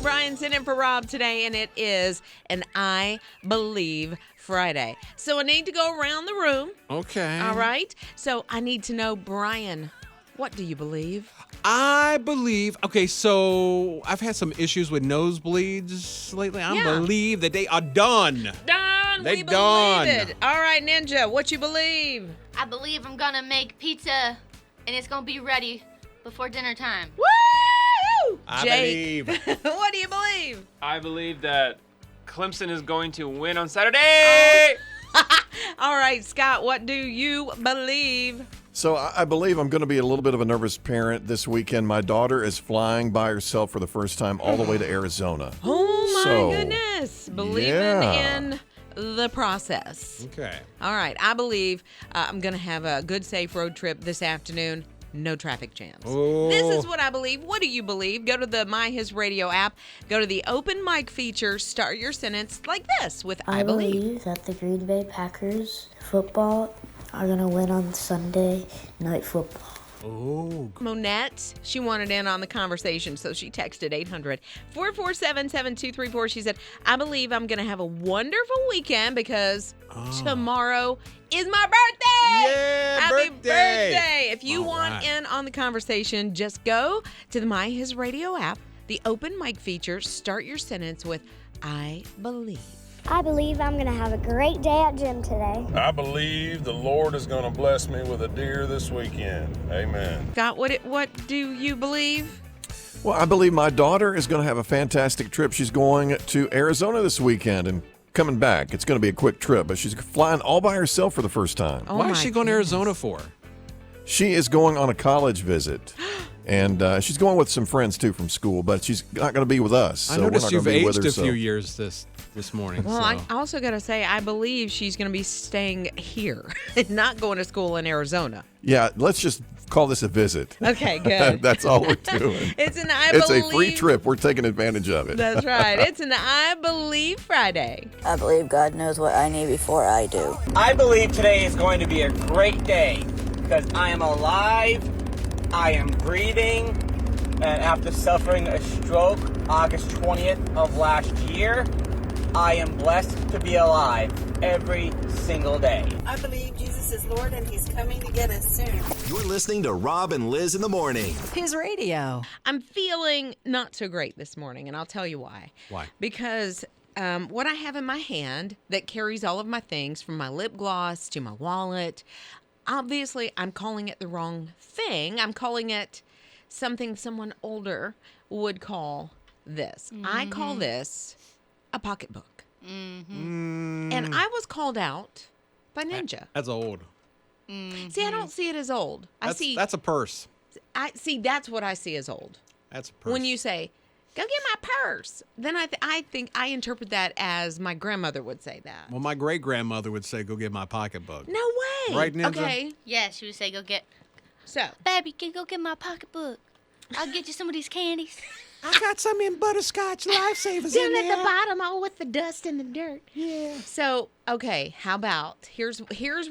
Brian's in for Rob today, and it is an I Believe Friday. So I need to go around the room. Okay. All right. So I need to know, Brian, what do you believe? I believe, okay, so I've had some issues with nosebleeds lately. I believe that they are done. Done. They We done. believe it. All right, Ninja, what you believe? I believe I'm gonna make pizza, and it's gonna be ready before dinner time. Woo! I Jake, believe. what do you believe? I believe that Clemson is going to win on Saturday. All right, Scott, what do you believe? So I believe I'm going to be a little bit of a nervous parent this weekend. My daughter is flying by herself for the first time all the way to Arizona. Oh, my So, goodness. Believing yeah. in the process. Okay. All right, I believe I'm going to have a good, safe road trip this afternoon. No traffic jams. Oh. This is what I believe. What do you believe? Go to the My HISRadio app. Go to the open mic feature. Start your sentence like this with I believe. that the Green Bay Packers football are going to win on Sunday night football. Oh. Monette, she wanted in on the conversation, so she texted 800-447-7234. She said, I believe I'm going to have a wonderful weekend because tomorrow is my birthday. Yeah, Happy birthday. If you All want right. in on the conversation, just go to the My HISRadio app, the open mic feature, start your sentence with I believe. I believe I'm going to have a great day at gym today. I believe the Lord is going to bless me with a deer this weekend. Amen. Scott, what do you believe? Well, I believe my daughter is going to have a fantastic trip. She's going to Arizona this weekend and coming back. It's going to be a quick trip, but she's flying all by herself for the first time. Oh, Why my is she going to goodness. Arizona for? She is going on a college visit. And she's going with some friends, too, from school, but she's not going to be with us. So I noticed we're not you've gonna be with aged her, a few so. years this morning. Well, so. I also got to say, I believe she's going to be staying here and not going to school in Arizona. Yeah, let's just call this a visit. Okay, good. That's all we're doing. It's an I It's believe. a free trip. We're taking advantage of it. That's right. It's an I Believe Friday. I believe God knows what I need before I do. I believe today is going to be a great day because I am alive, I am breathing, and after suffering a stroke August 20th of last year, I am blessed to be alive every single day. I believe Jesus is Lord and He's coming to get us soon. You're listening to Rob and Liz in the morning. HISRadio. I'm feeling not so great this morning, and I'll tell you why. Why? Because what I have in my hand that carries all of my things, from my lip gloss to my wallet, obviously I'm calling it the wrong thing. I'm calling it something someone older would call this. I call this a pocketbook. And I was called out by Ninja. That's old. See, I don't see it as old. That's a purse. I see. That's what I see as old. That's a purse. When you say, "Go get my purse," then I think I interpret that as my grandmother would say that. Well, my great-grandmother would say, go get my pocketbook. No way. Right, Ninja? Okay. Yeah, she would say, So, baby, can you go get my pocketbook? I'll get you some of these candies. I got some in butterscotch lifesavers down at the bottom, all with the dust and the dirt. Yeah. So, okay, how about here's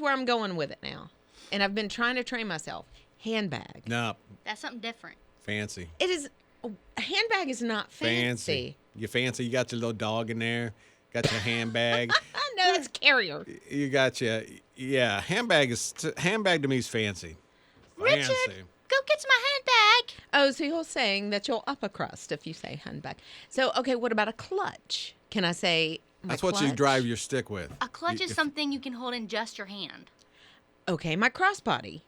where I'm going with it now, and I've been trying to train myself. Handbag. No, That's something different. fancy. It is. A handbag is not fancy. You fancy. You got your little dog in there. Got your handbag. No, that's carrier. You got your, yeah, handbag to me is fancy. Richard, Fancy. go get my handbag. Oh, so you're saying that you're upper crust if you say handbag. So, okay, what about a clutch? Can I say my That's what you clutch? drive your stick with. A clutch is something you can hold in just your hand. Okay, my crossbody.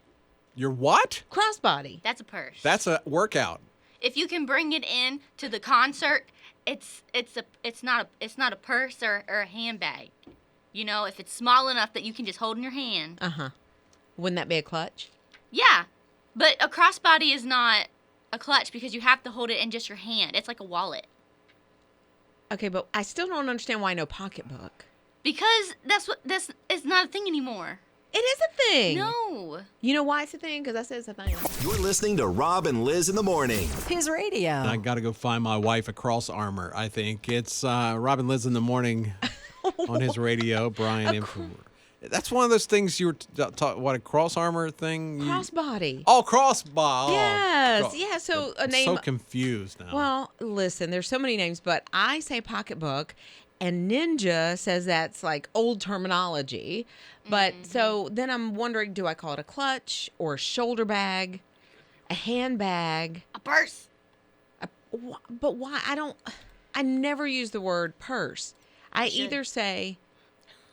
Your what? Crossbody. That's a purse. That's a workout. If you can bring it in to the concert, it's not a purse or a handbag. You know, if it's small enough that you can just hold in your hand. Uh-huh. Wouldn't that be a clutch? Yeah, but a crossbody is not a clutch because you have to hold it in just your hand. It's like a wallet. Okay, but I still don't understand why no pocketbook. Because this is not a thing anymore. It is a thing. No. You know why it's a thing? Because I said it's a thing. You're listening to Rob and Liz in the morning. HISRadio. I got to go find my wife a cross armor, I think. It's Rob and Liz in the morning on his radio. Brian in for... That's one of those things you were taught. What, a cross armor thing? Crossbody. Oh, crossbody. Yes. Yeah. So a I'm name. so confused now. Well, listen, there's so many names, but I say pocketbook, and Ninja says that's like old terminology. But so then I'm wondering, do I call it a clutch or a shoulder bag, a handbag, A purse. but why? I never use the word purse. I either say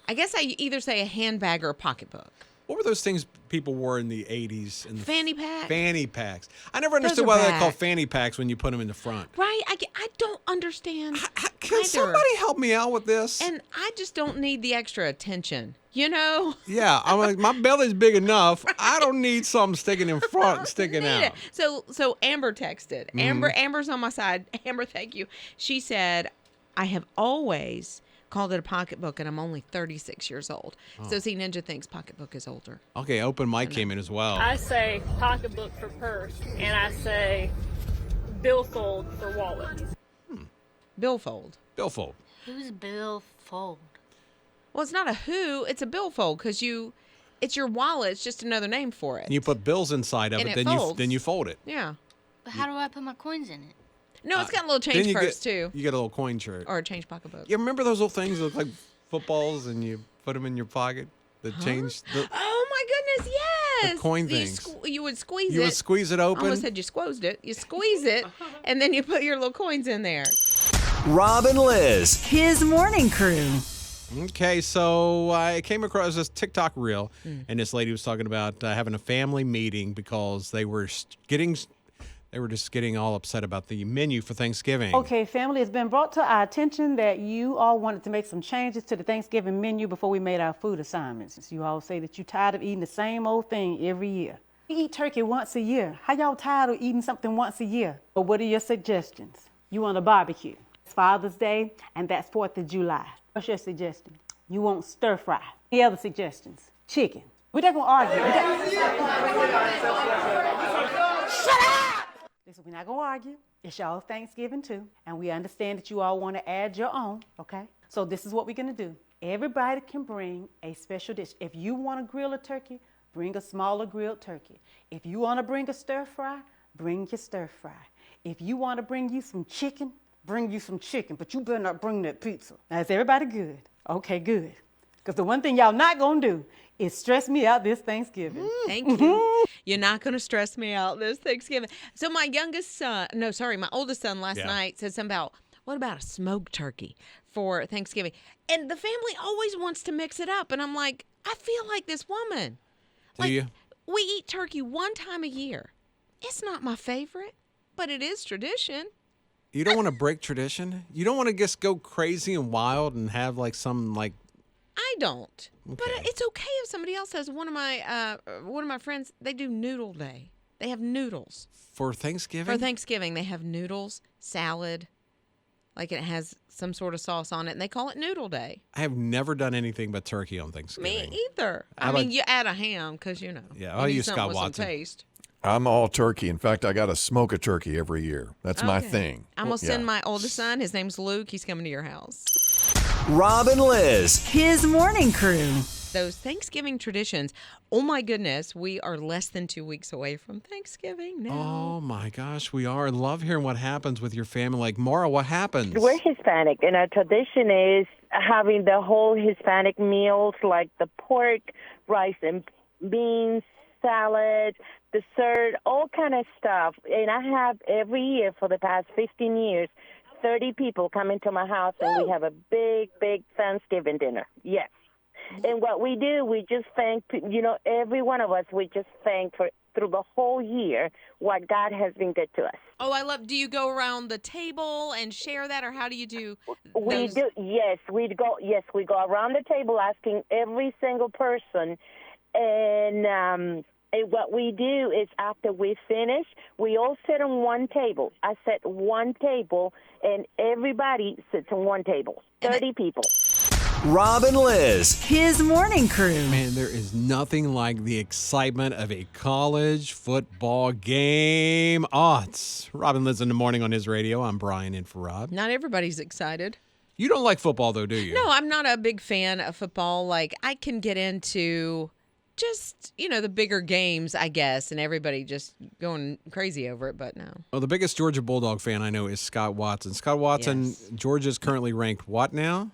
a handbag or a pocketbook. What were those things people wore in the 80s? In the Fanny pack? Fanny packs. I never understood are why they're back. called fanny packs when you put them in the front. Right? I don't understand. Can either. somebody help me out with this? And I just don't need the extra attention, you know? Yeah, I'm like, my belly's big enough. I don't need something sticking in front and sticking Need out. it. So Amber texted. Amber's on my side. Amber, thank you. She said, I have always called it a pocketbook, and I'm only 36 years old. So see, Ninja thinks pocketbook is older. Okay, open mic came in as well. I say pocketbook for purse, and I say billfold for wallet. Billfold. Billfold. Who's Bill Fold? Well, it's not a who, it's a billfold because it's your wallet. It's just another name for it. And you put bills inside of And it, it then folds. you fold it. Yeah. But how do I put my coins in it? No, it's got a little Then change you purse get, too, You get a little coin shirt. or a change pocketbook. You remember those little things that look like footballs and you put them in your pocket? The change. Oh my goodness, yes! coin You things. You would squeeze it. You would squeeze it I open. almost said you squeezed it. You squeeze it, and then you put your little coins in there. Rob and Lizz. His morning crew. Okay, so I came across this TikTok reel, and this lady was talking about having a family meeting because they were just getting all upset about the menu for Thanksgiving. Okay, family, it's been brought to our attention that you all wanted to make some changes to the Thanksgiving menu before we made our food assignments. You all say that you're tired of eating the same old thing every year. We eat turkey once a year. How y'all tired of eating something once a year? But what are your suggestions? You want a barbecue. It's Father's Day, and that's 4th of July. What's your suggestion? You want stir fry. Any other suggestions? Chicken. We're not gonna argue. Shut up! Listen, we're not gonna argue. It's y'all Thanksgiving too, and we understand that you all want to add your own, okay? So this is what we're gonna do. Everybody can bring a special dish. If you want to grill a turkey, bring a smaller grilled turkey. If you want to bring a stir fry, bring your stir fry. If you want to bring you some chicken, bring you some chicken, but you better not bring that pizza. Now, is everybody good? Okay, good. Because the one thing y'all not going to do is stress me out this Thanksgiving. Thank you. You're not going to stress me out this Thanksgiving. So my oldest son last night said something about, what about a smoked turkey for Thanksgiving? And the family always wants to mix it up. And I'm like, I feel like this woman. Do you? We eat turkey one time a year. It's not my favorite, but it is tradition. You don't want to break tradition? You don't want to just go crazy and wild and have like some like... I don't. Okay. But it's okay if somebody else has. One of my friends, they do noodle day. They have noodles. For Thanksgiving? For Thanksgiving, they have noodles, salad, like it has some sort of sauce on it, and they call it noodle day. I have never done anything but turkey on Thanksgiving. Me either. I mean, you add a ham because, you know. Yeah, I'll use Scott with Watson. some taste. I'm all turkey. In fact, I got to smoke a turkey every year. That's my thing. I'm going to send my oldest son. His name's Luke. He's coming to your house. Rob and Lizz. His morning crew. Those Thanksgiving traditions. Oh, my goodness. We are less than 2 weeks away from Thanksgiving now. Oh, my gosh. We are. I love hearing what happens with your family. Like, Maura, what happens? We're Hispanic, and our tradition is having the whole Hispanic meals like the pork, rice and beans, salad, dessert, all kind of stuff. And I have every year for the past 15 years, 30 people come into my house, and we have a big, big Thanksgiving dinner. Yes. And what we do, we just thank, every one of us, we just thank for through the whole year what God has been good to us. Oh, I love, do you go around the table and share that, or how do you do those? We do, yes, we go around the table asking every single person, and what we do is after we finish, we all sit on one table. I set one table, and everybody sits on one table, 30 people. Rob and Lizz. His morning crew. Man, there is nothing like the excitement of a college football game. Oh, it's Rob and Lizz in the morning on his radio. I'm Brian in for Rob. Not everybody's excited. You don't like football, though, do you? No, I'm not a big fan of football. Like, I can get into just, the bigger games, I guess, and everybody just going crazy over it, but no. Well, the biggest Georgia Bulldog fan I know is Scott Watson. Scott Watson, Yes. Georgia's currently ranked what now?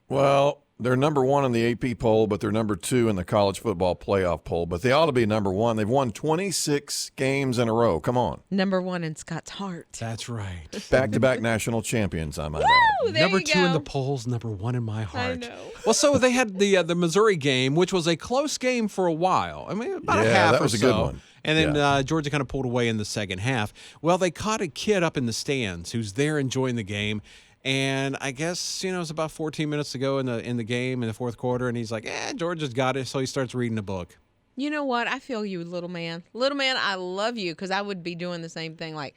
Well, they're number 1 in the AP poll, but they're number 2 in the college football playoff poll. But they ought to be number 1. They've won 26 games in a row. Come on. Number 1 in Scott's heart. That's right. Back-to-back national champions, I might add. Woo, there Number you 2 in go. the polls, number 1 in my heart. I know. Well, so they had the Missouri game, which was a close game for a while. I mean, about a Yeah, half that or was a so. good one. And then Yeah. Georgia kind of pulled away in the second half. Well, they caught a kid up in the stands who's there enjoying the game. And I guess, it was about 14 minutes to go in the game in the fourth quarter. And he's like, Georgia's got it. So he starts reading a book. You know what? I feel you, little man. Little man, I love you because I would be doing the same thing. Like,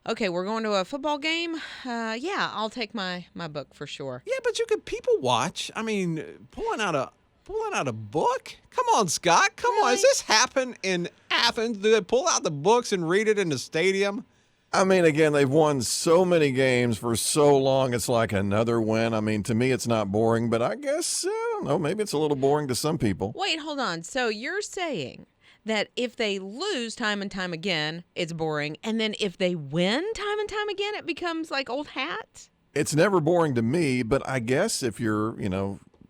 okay, we're going to a football game. Yeah, I'll take my book for sure. Yeah, but you could people watch. I mean, pulling out a book? Come on, Scott. Come on. Does this happen in Athens? Do they pull out the books and read it in the stadium? I mean, again, they've won so many games for so long, it's like another win. I mean, to me, it's not boring, but I guess, I don't know, maybe it's a little boring to some people. Wait, hold on. So you're saying that if they lose time and time again, it's boring, and then if they win time and time again, it becomes like old hat? It's never boring to me, but I guess if you're,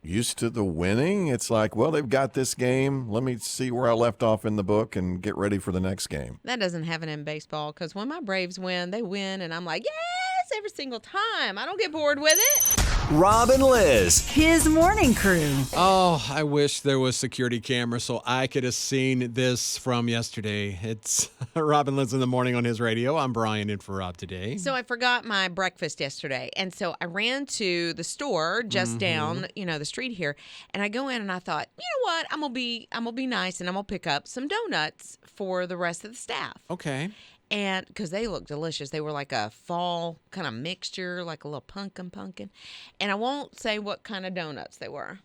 used to the winning, it's like, well, they've got this game. Let me see where I left off in the book and get ready for the next game. That doesn't happen in baseball because when my Braves win, they win, and I'm like, yes, every single time. I don't get bored with it. Rob and Lizz. His morning crew. Oh, I wish there was security camera so I could have seen this from yesterday. It's Rob and Lizz in the morning on his radio. I'm Brian in for Rob today. So I forgot my breakfast yesterday, and so I ran to the store just down, the street here, and I go in and I thought, you know what, I'm gonna be nice and I'm gonna pick up some donuts for the rest of the staff. Okay. And because they look delicious, they were like a fall kind of mixture, like a little pumpkin. And I won't say what kind of donuts they were,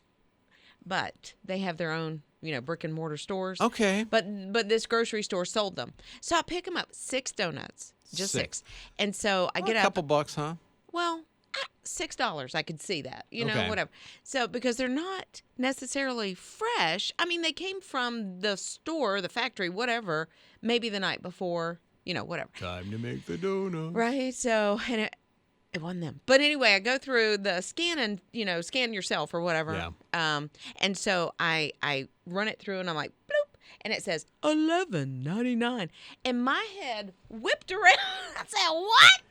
but they have their own, brick and mortar stores. Okay. But this grocery store sold them, so I pick them up 6 donuts, just 6. And so I get a up. couple bucks, huh? Well, $6. I could see that, Okay. whatever. So because they're not necessarily fresh. I mean, they came from the store, the factory, whatever. Maybe the night before. Whatever. Time to make the donuts. Right. So, and it wasn't them. But anyway, I go through the scan and, scan yourself or whatever. Yeah. And so I run it through and I'm like, bloop. And it says $11.99. And my head whipped around. I said, what?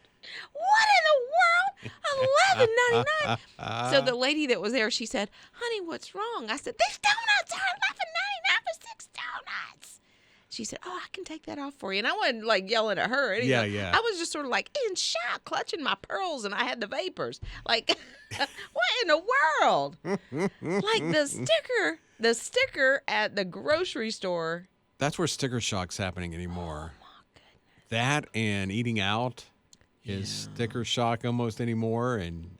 What in the world? $11.99. So the lady that was there, she said, honey, what's wrong? I said, these donuts are $11.99 for 6 donuts. She said, oh, I can take that off for you. And I wasn't like yelling at her or anything. Yeah. I was just sort of like in shock, clutching my pearls, and I had the vapors. Like, what in the world? Like the sticker at the grocery store. That's where sticker shock's happening anymore. Oh, my goodness. That and eating out is sticker shock almost anymore. And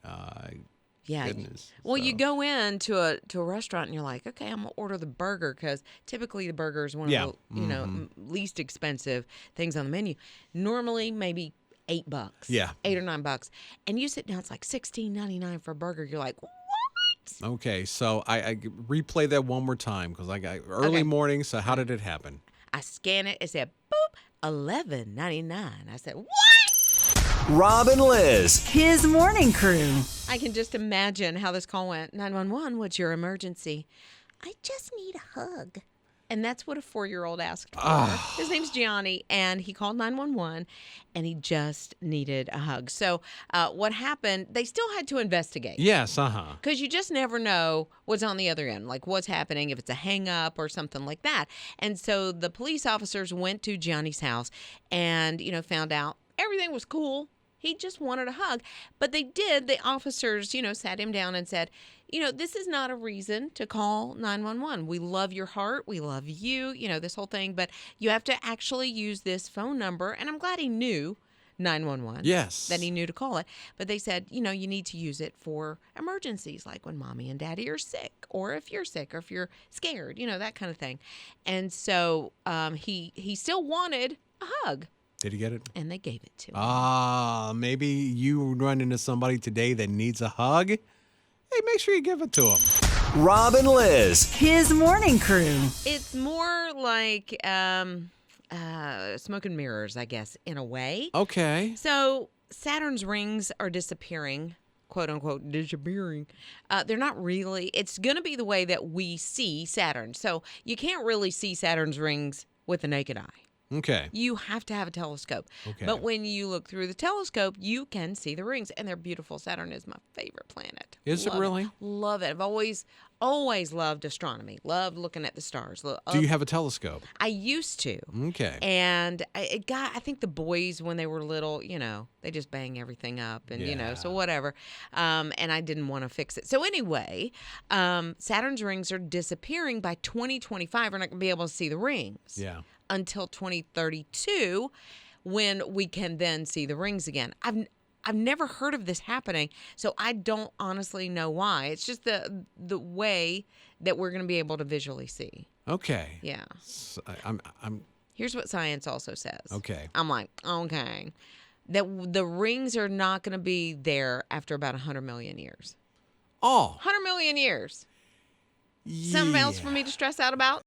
yeah. goodness. Well, you go into a restaurant and you're like, okay, I'm gonna order the burger because typically the burger is one of the least expensive things on the menu. Normally, maybe $8. Yeah, $8 or $9, and you sit down, it's like $16.99 for a burger. You're like, what? Okay, so I replay that one more time because I got early morning. So how did it happen? I scan it. It said, boop, $11.99. I said, what? Rob and Lizz. His morning crew. I can just imagine how this call went. 911, what's your emergency? I just need a hug. And that's what a 4-year-old asked for. His name's Gianni, and he called 911, and he just needed a hug. So what happened, they still had to investigate. Yes, Because you just never know what's on the other end, like what's happening, if it's a hang-up or something like that. And so the police officers went to Gianni's house and, found out everything was cool. He just wanted a hug. But they did. The officers, sat him down and said, this is not a reason to call 911. We love your heart. We love you, this whole thing. But you have to actually use this phone number. And I'm glad he knew 911. Yes. That he knew to call it. But they said, you need to use it for emergencies, like when mommy and daddy are sick, or if you're sick, or if you're scared, that kind of thing. And so he still wanted a hug. Did he get it? And they gave it to him. Ah, maybe you run into somebody today that needs a hug. Hey, make sure you give it to him. Rob and Lizz. His morning crew. It's more like smoke and mirrors, I guess, in a way. Okay. So Saturn's rings are disappearing, quote unquote, disappearing. They're not really. It's going to be the way that we see Saturn. So you can't really see Saturn's rings with the naked eye. Okay. You have to have a telescope. Okay. But when you look through the telescope, you can see the rings, and they're beautiful. Saturn is my favorite planet. Is it really? Love it. I've always loved astronomy. Loved looking at the stars. Do you have a telescope? I used to. Okay. And I think the boys, when they were little, they just bang everything up and, so whatever. And I didn't want to fix it. So anyway, Saturn's rings are disappearing by 2025. We're not going to be able to see the rings. Yeah. Until 2032, when we can then see the rings again. I've never heard of this happening, so I don't honestly know why. It's just the way that we're going to be able to visually see. Okay. Yeah. So I'm. Here's what science also says. Okay. I'm like, okay, that the rings are not going to be there after about 100 million years. Oh. 100 million years. Something else for me to stress out about?